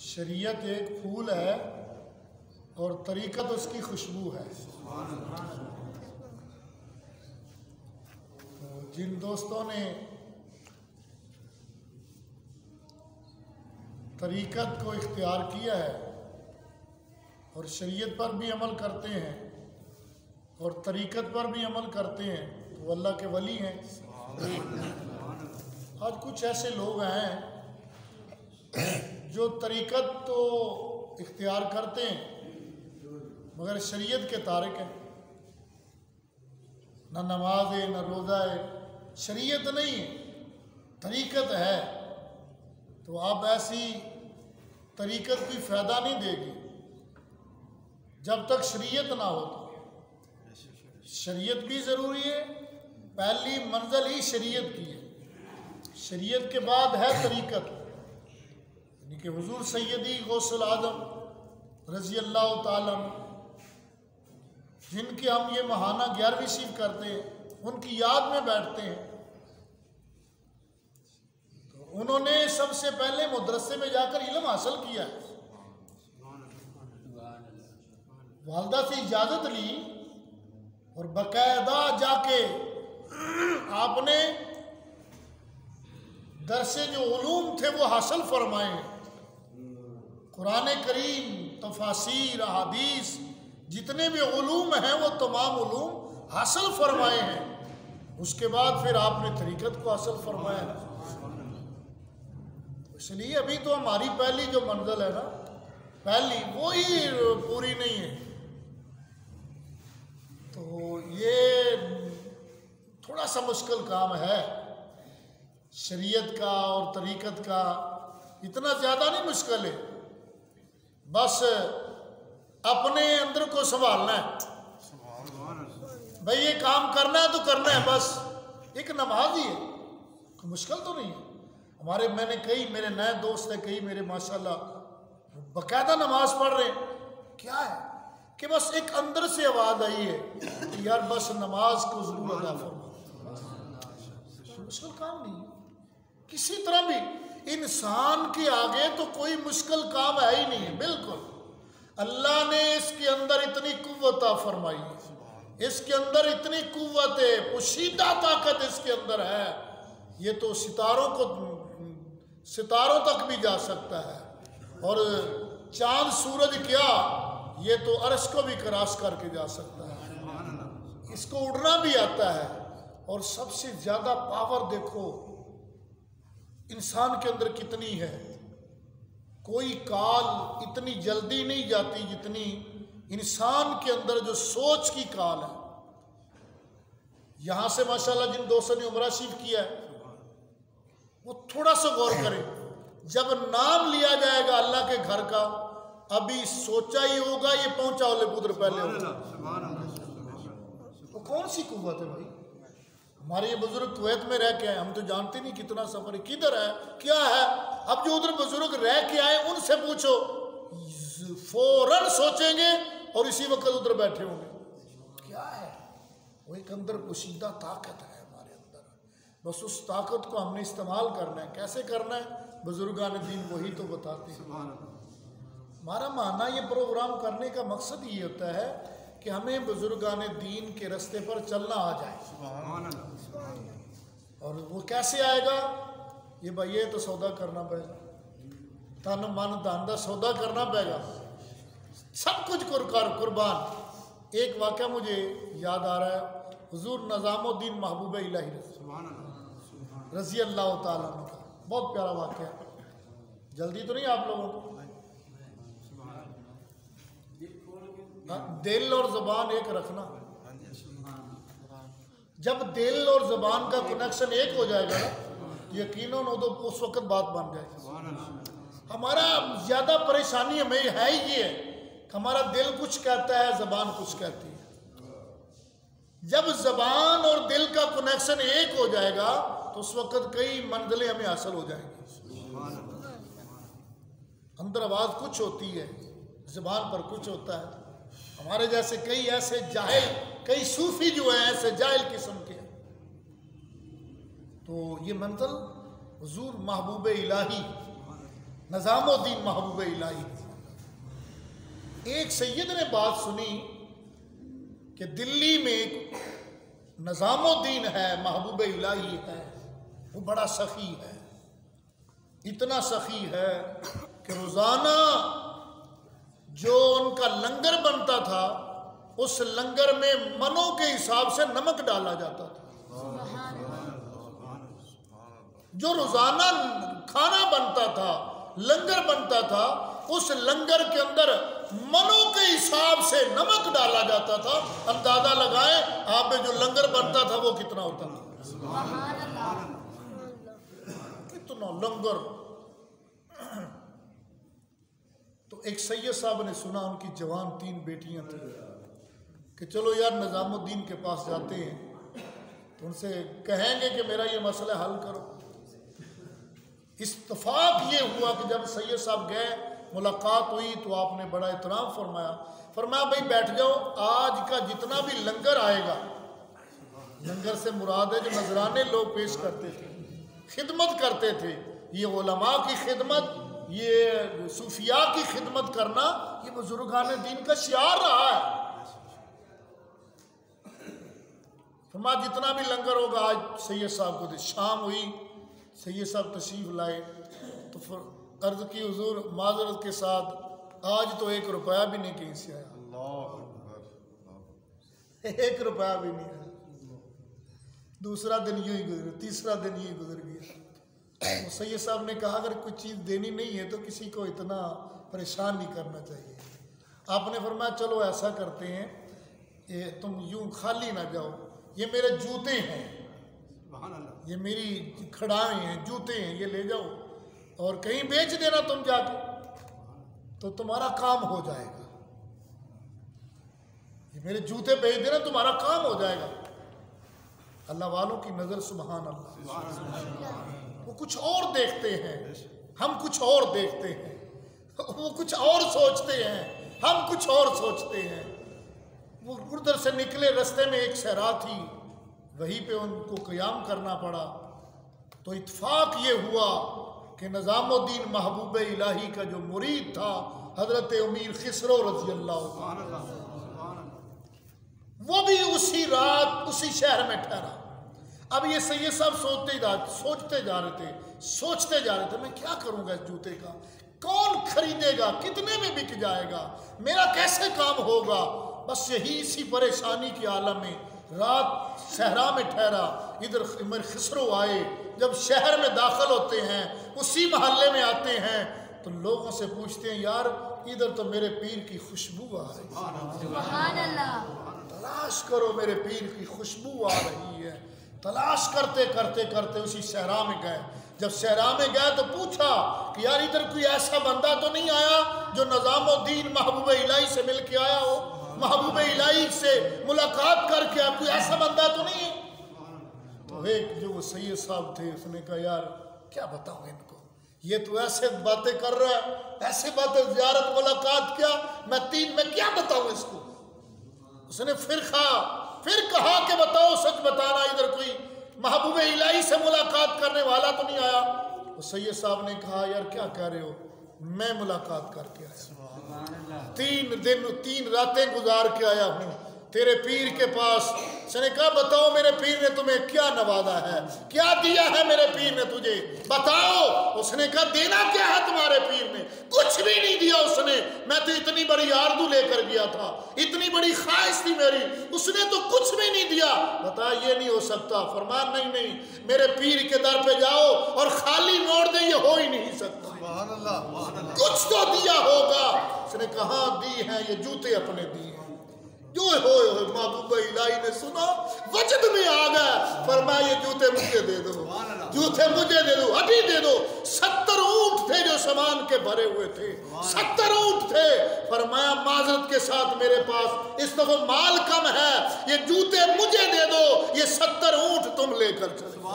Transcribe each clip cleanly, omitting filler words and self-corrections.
شریعت ایک پھول ہے اور طریقت اس کی خوشبو ہے۔ جن دوستوں نے طریقت کو اختیار کیا ہے اور شریعت پر بھی عمل کرتے ہیں اور طریقت پر بھی عمل کرتے ہیں تو وہ اللہ کے ولی ہیں۔ آج کچھ ایسے لوگ ہیں جو طریقت تو اختیار کرتے ہیں مگر شریعت کے تارک ہیں، نہ نماز ہے نہ روزہ ہے، شریعت نہیں ہے، طریقت ہے۔ تو آپ ایسی طریقت کوئی فائدہ نہیں دے گی جب تک شریعت نہ ہو۔ تو شریعت بھی ضروری ہے، پہلی منزل ہی شریعت کی ہے، شریعت کے بعد ہے طریقت، یعنی کہ حضور سیدی غوث العظم رضی اللہ تعالیٰ جن کے ہم یہ ماہانہ 11ویں شریف کرتے ہیں، ان کی یاد میں بیٹھتے ہیں۔ تو انہوں نے سب سے پہلے مدرسے میں جا کر علم حاصل کیا ہے، والدہ سے اجازت لی اور باقاعدہ جا کے آپ نے درس جو علوم تھے وہ حاصل فرمائے ہیں۔ قرآن کریم، تفاسیر، احادیث، جتنے بھی علوم ہیں وہ تمام علوم حاصل فرمائے ہیں۔ اس کے بعد پھر آپ نے طریقت کو حاصل فرمایا ہے۔ اس لیے ابھی تو ہماری پہلی جو منزل ہے نا، پہلی وہی پوری نہیں ہے۔ تو یہ تھوڑا سا مشکل کام ہے شریعت کا اور طریقت کا، اتنا زیادہ نہیں مشکل ہے، بس اپنے اندر کو سنبھالنا ہے۔ بھئی یہ کام کرنا ہے تو کرنا ہے، بس ایک نماز ہی ہے، کوئی مشکل تو نہیں ہے۔ میں نے کئی میرے نئے دوست ہیں، کئی میرے ماشاءاللہ باقاعدہ نماز پڑھ رہے ہیں، کیا ہے کہ بس ایک اندر سے آواز آئی ہے کہ یار بس نماز کو ضرور ادا فرما۔ مشکل کام نہیں ہے کسی طرح بھی، انسان کے آگے تو کوئی مشکل کام ہے ہی نہیں ہے، بالکل۔ اللہ نے اس کے اندر اتنی قوت عطا فرمائی ہے، اس کے اندر اتنی قوت ہے، پوشیدہ طاقت اس کے اندر ہے، یہ تو ستاروں تک بھی جا سکتا ہے، اور چاند سورج کیا یہ تو عرش کو بھی کراس کر کے جا سکتا ہے، اس کو اڑنا بھی آتا ہے۔ اور سب سے زیادہ پاور دیکھو انسان کے اندر کتنی ہے، کوئی کال اتنی جلدی نہیں جاتی جتنی انسان کے اندر جو سوچ کی کال ہے۔ یہاں سے ماشاءاللہ جن دوستوں نے عمرہ شریف کیا ہے وہ تھوڑا سا غور کریں، جب نام لیا جائے گا اللہ کے گھر کا، ابھی سوچا ہی ہوگا یہ پہنچا ہولے پودر پہلے ہوگا۔ وہ کون سی قوت ہے بھائی؟ ہمارے یہ بزرگ کویت میں رہ کے آئے، ہم تو جانتے نہیں کتنا سفر ہے، کدھر ہے، کیا ہے۔ اب جو ادھر بزرگ رہ کے آئے ان سے پوچھو، فوراً سوچیں گے اور اسی وقت ادھر بیٹھے ہوں گے۔ کیا ہے وہ ایک اندر پوشیدہ طاقت ہے ہمارے اندر، بس اس طاقت کو ہم نے استعمال کرنا ہے۔ کیسے کرنا ہے بزرگان دین وہی تو بتاتے ہیں۔ ہمارا ماننا یہ پروگرام کرنے کا مقصد یہ ہوتا ہے کہ ہمیں بزرگان دین کے رستے پر چلنا آ جائے، اور وہ کیسے آئے گا؟ یہ بھائی یہ تو سودا کرنا پڑے گا، تن من دھن کا سودا کرنا پڑے گا، سب کچھ قربان۔ ایک واقعہ مجھے یاد آ رہا ہے، حضور نظام الدین محبوب الہی رضی اللہ تعالیٰ عنہ کا بہت پیارا واقعہ ہے، جلدی تو نہیں آپ لوگوں کو؟ دل اور زبان ایک رکھنا، جب دل اور زبان کا کنیکشن ایک ہو جائے گا یقیناً تو اس وقت بات بن جائے گی۔ ہمارا زیادہ پریشانی ہمیں ہے ہی یہ ہے کہ ہمارا دل کچھ کہتا ہے، زبان کچھ کہتی ہے۔ جب زبان اور دل کا کنیکشن ایک ہو جائے گا تو اس وقت کئی منزلیں ہمیں حاصل ہو جائیں گی۔ اندر آواز کچھ ہوتی ہے، زبان پر کچھ ہوتا ہے۔ ہمارے جیسے کئی ایسے جاہل، کئی صوفی جو ہیں ایسے جاہل قسم کے، تو یہ منزل حضور محبوب الہی نظام الدین محبوب الہی. ایک سید نے بات سنی کہ دلی میں ایک نظام الدین ہے، محبوب الہی ہے، وہ بڑا سخی ہے، اتنا سخی ہے کہ روزانہ جو ان کا لنگر بنتا تھا اس لنگر میں منوں کے حساب سے نمک ڈالا جاتا تھا. جو روزانہ کھانا بنتا تھا، لنگر بنتا تھا، اس لنگر کے اندر منوں کے حساب سے نمک ڈالا جاتا تھا. اندازہ لگائیں آپ میں جو لنگر بنتا تھا وہ کتنا ہوتا تھا. کتنا لنگر. تو ایک سید صاحب نے سنا ان کی جوان 3 بیٹیاں تھیں کہ چلو یار نظام الدین کے پاس جاتے ہیں تو ان سے کہیں گے کہ میرا یہ مسئلہ حل کرو. اتفاق یہ ہوا کہ جب سید صاحب گئے، ملاقات ہوئی تو آپ نے بڑا احترام فرمایا. فرمایا بھائی بیٹھ جاؤ، آج کا جتنا بھی لنگر آئے گا، لنگر سے مراد ہے جو نذرانے لوگ پیش کرتے تھے، خدمت کرتے تھے، یہ علماء کی خدمت، یہ صوفیاء کی خدمت کرنا، یہ بزرگان دین کا شعار رہا ہے. فرمایا جتنا بھی لنگر ہوگا آج سید صاحب کو دے. شام ہوئی، سید صاحب تشریف لائے تو عرض کی حضور معذرت کے ساتھ آج تو 1 روپیہ بھی نہیں کہیں سے آیا. 1 روپیہ بھی نہیں آیا. دوسرا دن یوں ہی گزرا، تیسرا دن یوں ہی گزر گیا. سید صاحب نے کہا اگر کوئی چیز دینی نہیں ہے تو کسی کو اتنا پریشان نہیں کرنا چاہیے. آپ نے فرمایا چلو ایسا کرتے ہیں، تم یوں خالی نہ جاؤ، یہ میرے جوتے ہیں، یہ میری کھڑائیں ہیں، جوتے ہیں، یہ لے جاؤ اور کہیں بیچ دینا تم جا کے تو تمہارا کام ہو جائے گا. یہ میرے جوتے بیچ دینا، تمہارا کام ہو جائے گا. اللہ والوں کی نظر سبحان اللہ، وہ کچھ اور دیکھتے ہیں، ہم کچھ اور دیکھتے ہیں. وہ کچھ اور سوچتے ہیں، ہم کچھ اور سوچتے ہیں. وہ ادھر سے نکلے، رستے میں ایک صحرا تھی، وہیں پہ ان کو قیام کرنا پڑا. تو اتفاق یہ ہوا کہ نظام الدین محبوب الہی کا جو مرید تھا حضرت امیر خسرو رضی اللہ عنہ، وہ بھی اسی رات اسی شہر میں ٹھہرا. اب یہ سید صاحب سوچتے جا رہے تھے میں کیا کروں گا اس جوتے کا، کون خریدے گا، کتنے میں بک جائے گا، میرا کیسے کام ہوگا. بس یہی اسی پریشانی کے عالم میں رات صحرا میں ٹھہرا. ادھر امیر خسرو آئے، جب شہر میں داخل ہوتے ہیں، اسی محلے میں آتے ہیں تو لوگوں سے پوچھتے ہیں یار ادھر تو میرے پیر کی خوشبو آ رہی ہے، سبحان اللہ، تلاش کرو میرے پیر کی خوشبو آ رہی ہے. تلاش کرتے کرتے کرتے اسی صحرا میں گئے. جب صحرا میں گئے تو پوچھا کہ یار ادھر کوئی ایسا بندہ تو نہیں آیا جو نظام الدین محبوب الہی سے مل کے آیا ہو، محبوب الہی سے ملاقات کر کے آپ کوئی ایسا بندہ تو نہیں ہے. تو ایک جو وہ سید صاحب تھے اس نے کہا یار کیا بتاؤں ان کو، یہ تو ایسے باتیں کر رہا ہے، ایسے باتیں، زیارت ملاقات کیا، میں کیا بتاؤں اس کو. اس نے پھر کہا کہ بتاؤ سچ بتانا، ادھر کوئی محبوب الہی سے ملاقات کرنے والا تو نہیں آیا. تو سید صاحب نے کہا یار کیا کہہ رہے ہو، میں ملاقات کر کے آیا، 3 راتیں گزار کے آیا ہوں تیرے پیر کے پاس. اس نے کہا بتاؤ میرے پیر نے تمہیں کیا نوازا ہے، کیا دیا ہے میرے پیر نے تجھے، بتاؤ. اس نے کہا دینا کیا ہے تمہارے پیر نے، کچھ بھی نہیں دیا اس نے. میں تو اتنی بڑی آرزو لے کر گیا تھا، اتنی بڑی خواہش تھی میری، اس نے تو کچھ بھی نہیں دیا. بتا یہ نہیں ہو سکتا. فرمایا نہیں میرے پیر کے در پہ جاؤ اور خالی موڑ دے، یہ ہو ہی نہیں سکتا، کچھ تو دیا ہوگا. اس نے کہا دی ہیں یہ جوتے اپنے دیے. جو ہوئے محبوب الہی نے سنا، وجد میں آ گیا. فرمایا یہ جوتے مجھے دے دو، جوتے مجھے دے دو، ابھی دے دو. 70 اونٹ تھے جو سامان کے بھرے ہوئے تھے، 70 اونٹ تھے. فرمایا معذرت کے ساتھ میرے پاس اس دفعہ مال کم ہے، یہ جوتے مجھے دے دو، یہ 70 اونٹ تم لے کر چلو.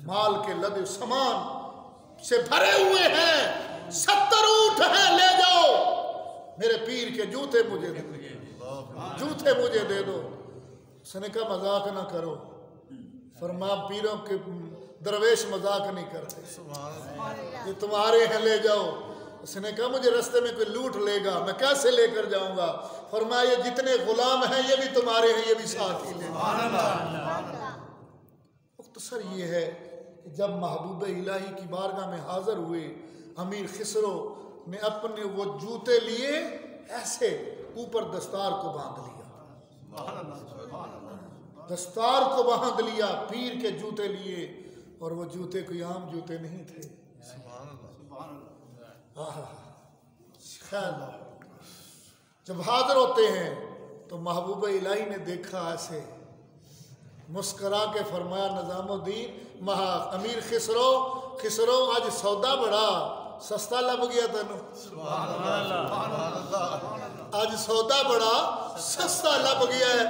مال کے لدے سامان سے بھرے ہوئے ہیں، 70 اونٹ ہیں، لے جاؤ. میرے پیر کے جوتے مجھے دے دو، جوتے مجھے دے دو. اس نے کہا مذاق نہ کرو. فرمایا پیروں کے درویش مذاق نہیں کرتے، یہ تمہارے ہیں لے جاؤ۔ اس نے کہا مجھے رستے میں کوئی لوٹ لے گا، میں کیسے لے کر جاؤں گا؟ فرمایا جتنے غلام ہیں یہ بھی تمہارے ہیں، یہ بھی ساتھ ہی لے جاؤ۔ مختصر یہ ہے کہ جب محبوب الہی کی بارگاہ میں حاضر ہوئے، امیر خسرو نے اپنے وہ جوتے لیے، ایسے اوپر دستار کو باندھ لیا، دستار کو باندھ لیا، پیر کے جوتے لیے، اور وہ جوتے کوئی عام جوتے نہیں تھے۔ خیر جب حاضر ہوتے ہیں تو محبوب الہی نے دیکھا، ایسے مسکرا کے فرمایا نظام الدین امیر خسرو آج سودا بڑا سستا لب گیا تینوں، آج سودا بڑا سستا لب گیا ہے۔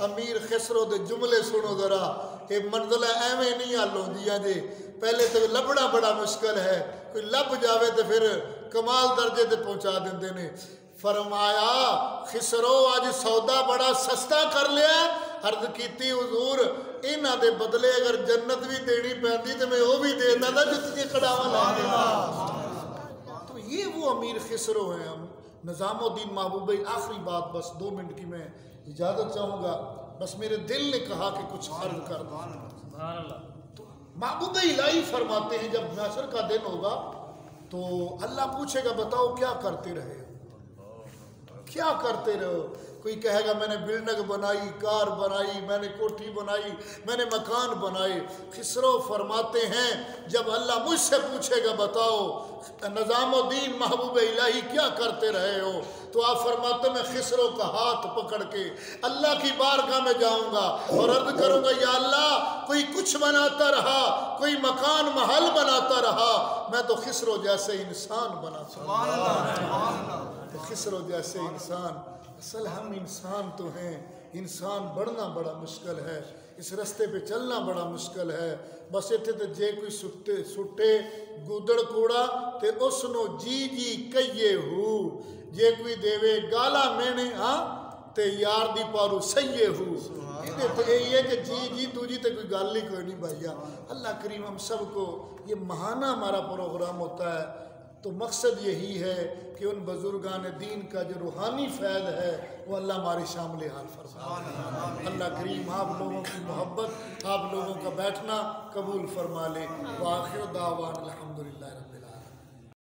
امیر خسرو دے جملے سنو ذرا، یہ منزلہ ایویں نہیں حل ہوندیاں جی، پہلے تو لبنا بڑا مشکل ہے، کوئی لب جاوے تو پھر کمال درجے تے پہنچا دیندے نے۔ فرمایا خسرو آج سودا بڑا سستا کر لیا، عرض کیتی حضور انہاں دے بدلے اگر جنت بھی دینی پیندی تو میں وہ بھی دینا تھا جتنی کڑاواں لا دینا۔ تو یہ وہ امیر خسرو ہیں۔ نظام الدین محبوب آخری بات، بس 2 منٹ کی میں اجازت چاہوں گا، بس میرے دل نے کہا کہ کچھ عرض کر دوں۔ تو محبوب الہی فرماتے ہیں جب محشر کا دن ہوگا تو اللہ پوچھے گا بتاؤ کیا کرتے رہے، کیا کرتے رہو؟ کوئی کہے گا میں نے بلڈنگ بنائی، کار بنائی، میں نے کوٹھی بنائی، میں نے مکان بنائے۔ خسرو فرماتے ہیں جب اللہ مجھ سے پوچھے گا بتاؤ نظام الدین محبوب الہی کیا کرتے رہے ہو، تو آپ فرماتے میں خسرو کا ہاتھ پکڑ کے اللہ کی بارگاہ میں جاؤں گا اور عرض کروں گا یا اللہ کوئی کچھ بناتا رہا، کوئی مکان محل بناتا رہا، میں تو خسرو جیسے انسان بناتا رہا۔ خسرو جیسے انسان، اصل ہم انسان تو ہیں، انسان بڑھنا بڑا مشکل ہے، اس رستے پہ چلنا بڑا مشکل ہے۔ بس اتنے تو جے کوئی سٹے گودڑ کوڑا تے اس نو جی جی کئیے ہو، جے کوئی دیوے گالا مینے ہاں تے یار دی پارو سیے ہو۔ تو یہی ہے کہ جی جی تو جی تے کوئی گال ہی کوئی نہیں بھائیا۔ اللہ کریم ہم سب کو، یہ ماہانہ ہمارا پروگرام ہوتا ہے تو مقصد یہی ہے کہ ان بزرگان دین کا جو روحانی فیض ہے وہ اللہ ہماری شامل حال فرمائے۔ اللہ کریم آپ لوگوں کی محبت، آپ لوگوں کا بیٹھنا قبول فرما لے۔ وآخر دعوان الحمدللہ رب